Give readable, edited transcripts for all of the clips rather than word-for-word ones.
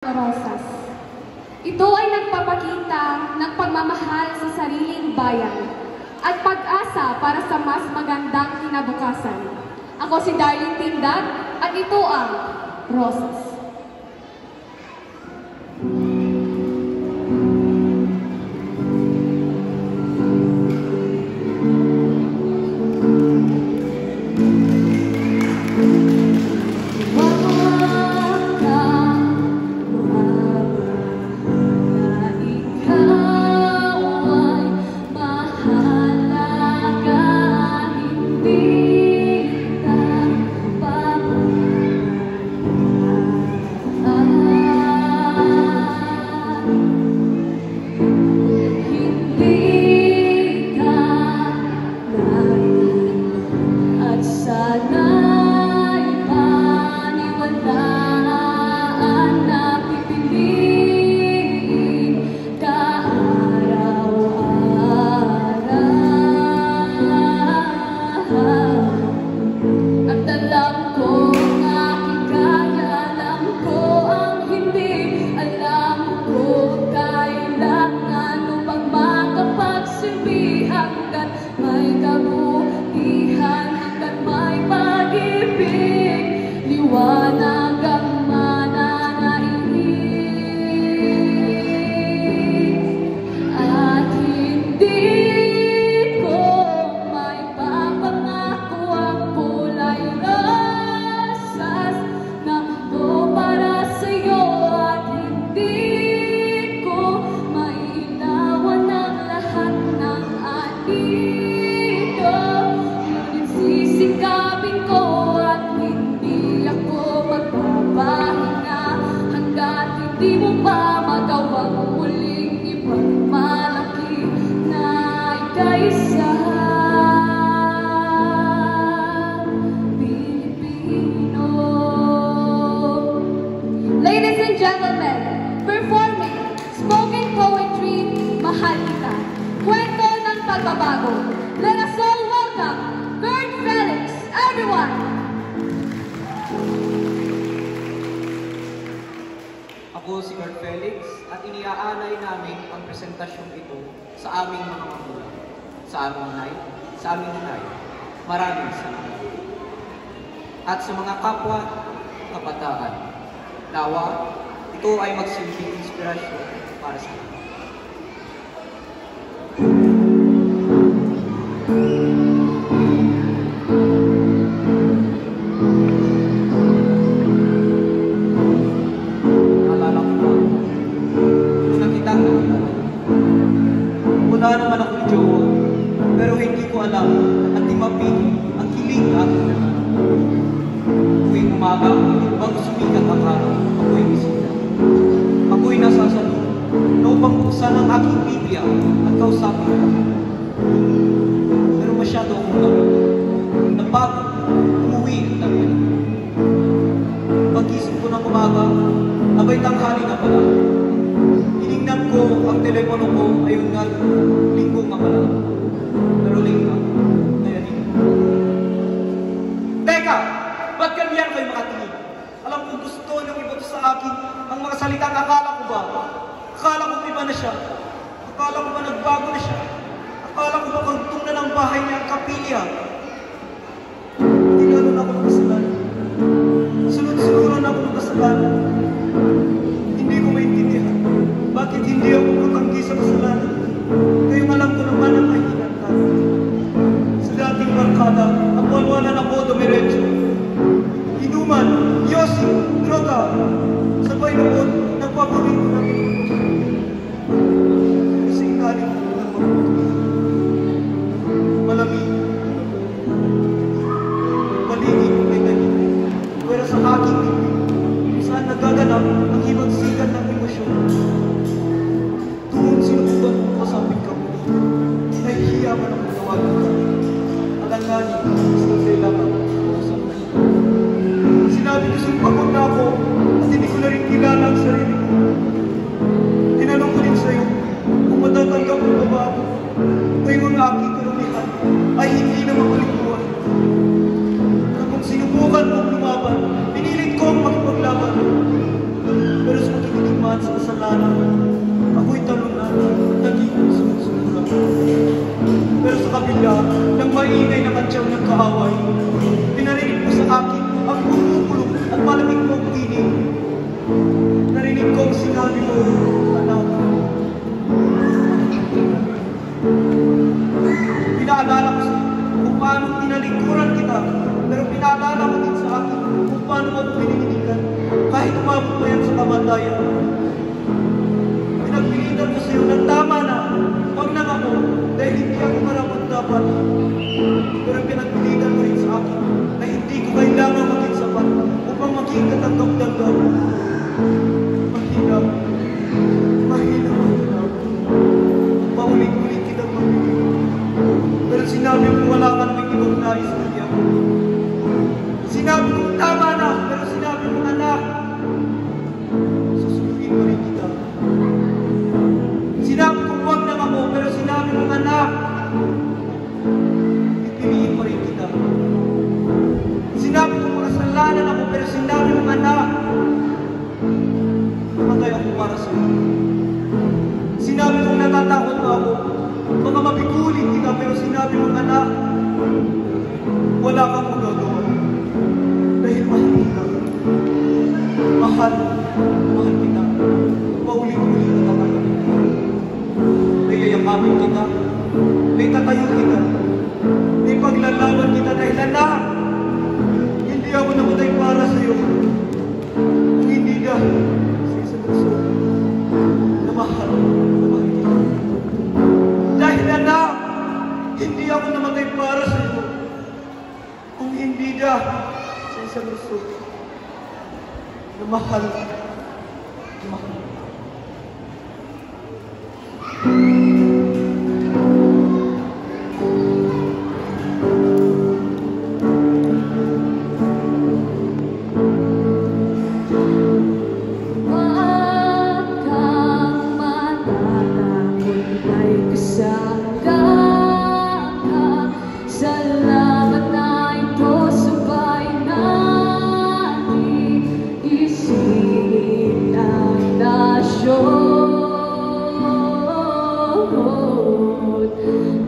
Rosas. Ito ay nagpapakita ng pagmamahal sa sariling bayan at pag-asa para sa mas magandang kinabukasan. Ako si Darlene Tindag at ito ang Rosas. Di mo pa magawang muling ipagmalaki na ika'y isa Pilipino. Ladies and gentlemen, performing spoken poetry, Mahal Kita, kwento ng pagbabago. Let us all welcome Kurt Felix, everyone! Ako si Kurt Felix at iniaalay namin ang presentasyong ito sa aming mga magulang, sa aming nay, sa aming nanay. Maraming salamat. At sa mga kapwa kabataan, nawa ito ay magsilbing inspirasyon para sa amin. Wala naman akong jowa, pero hindi ko alam at timapin ang kilig na aking naman. Tuwing umaga, bago sumikat ang araw, ako'y bisita. Ako'y nasasalo na upang buksan ang aking Biblia at kausapin ako. Pero masyado akong lamig. Napagod, umuwi at nagbalik. Pag-isip ko ng umaga, abay tanghali na pala. Tinignan ko ang telepono ko, ayun nga, linggo nga pala. Pero linggo, kaya dito. Teka! Ba't ganyan kayo makatingin? Alam kong gusto niyong ibato sa akin ang mga salitang akala ko ba? Akala ko iba na siya. Akala ko ba nagbago na siya? Akala ko ba kantong na ng bahay niya ang kapilya? Hindi gano'n ako ng kasalanan. Sunod-sunuran ako ng kasalanan. Hindi ko maintindihan. Bakit hindi ako matanggi sa kasalanan? Ngayong alam ko naman ang kahinan natin. Sa dating barkada, ang walwalan ako dumiretso. Inuman, yosi, droga. Sabay noon, nagpapawin ko namin. Kasi ikaling ko ng mabuti. Malamig. Paligid ko may ganit. Pero sa aking bibig, saan nagaganap ang hibagsikan ng emosyon. Doon sinubukan mo kasapit ka muli. Nahihiya man ang tawagan ka. Alanganin, gusto kailangan ang kausap na siya. Sinabi ko pagod na ako at hindi ko na rin kilala ang sarili ko. Tinanong ko rin sa'yo kung matatanggap mo ba ako. Ngayong ang aking karumihan ay hindi na makulikuan. Kung sinubukan mong lumaban, pinilit ko ang makipaglaban. Pero sa dahil sa kasalanan ko, ako'y talunan, naging sumusobra. Pero sa kabila ng maingay na kansyang nagkaaway, pinarinig mo sa akin ang bumubulong at malamig mong tinig. Narinig ko ang sinabi mo, anak. Pinaalala ko sa kung paano tinalikuran kita, pero pinaalala mo din sa akin kung paano mo piniginigan kahit umabot mo yan sa kamatayan. Pinagpilitan ko sa iyo na tama na, huwag nang ako, dahil hindi ako marapat dapat. Pero pinagpilitan mo rin sa akin na hindi ko kailangan maging sapat upang maging katanggap-tanggap. Mahirap, mahirap. Paulit-ulit kitang mamili. Pero sinabi mo wala ka namang ibang nais kundi ako. Sinabi ko tama na, pero sinabi mo anak, susunodin pa rin kita. Sinabi ko huwag na ako, pero sinabi mo anak, pipiliin pa rin kita. Sinabi ko makasalanan ako, pero sinabi mo anak, namatay ako para sa iyo. Sinabi kong natatakot na ako, baka mabigulin kita, pero sinabi mo anak, wala kang magagawa. Dahil mahal kita. Mahal kita. Paulit-ulit na kapatid. May yayakapin kita. May tatayo kita. May paglalaban kita dahil anak, hindi ako namatay para sa iyo. Kung hindi ka, sa isang rason, na mahal kita. Dahil anak, hindi ako namatay para sa iyo. Kung hindi ka, sa isang rason, na mahal.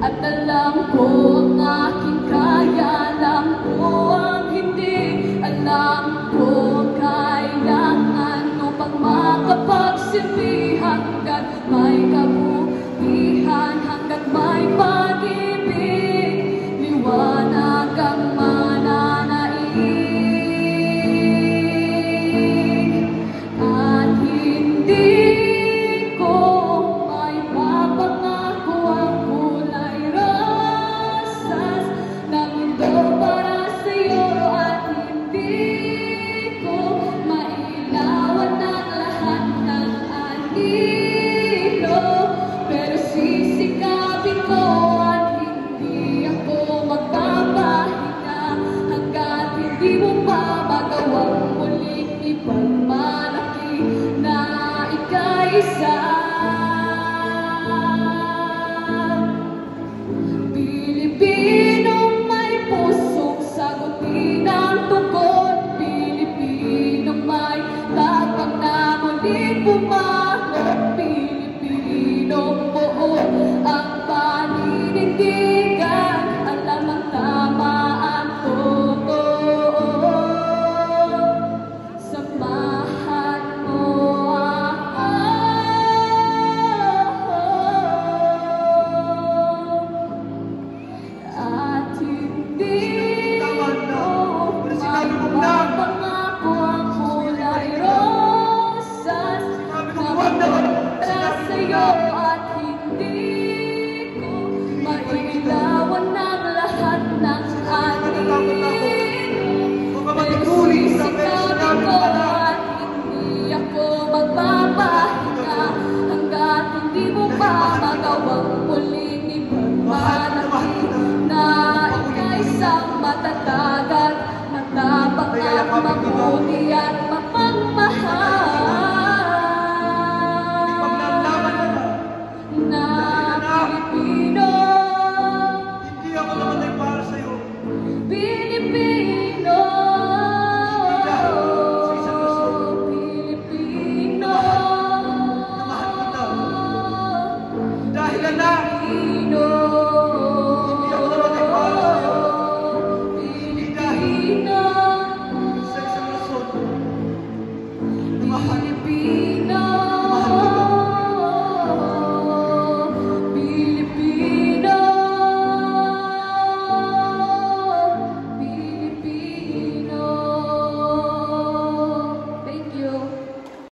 At alam ko ang aking kaya, alam ko ang hindi, alam ko ang kailangan upang makapagsilbi hanggat may kabutihan, hanggat may pag-ibig, liwanag ang mananaig. At hindi ko may papangako ang kulay rosas na mundo para sa'yo, at hindi ko mailawan ang lahat ng anino. Pero sisikapin ko at hindi ako magpapahinga hanggat hindi mo pa magawang muling ipagmalaki na ika'y isa. Pilipinong may pusong sagutin ang tugon, Pilipinong may tapang na muling bumangon, Pilipinong buo ang paninindigan, alam ang tama ang totoo. Samahan mo ako. At hindi Tama na. Pero sinabi mo na. mapapangako ang kulay rosas Sinabi ko, na huwag na. para sa'yo, at hindi ko mailawan ng lahat ng anino. Baka mabigulin kita, pero sinabi mo na. At hindi ako magpapahinga hanggat hindi mo pa magawang muling ipagmalaki na ika'y isang matatag at matapang at mabuti at mapagmahal Paglalaban kita. na Pilipino. Hindi ako namatay para sa iyo. Pilipino, Sa isang rason. Pilipino, ka na.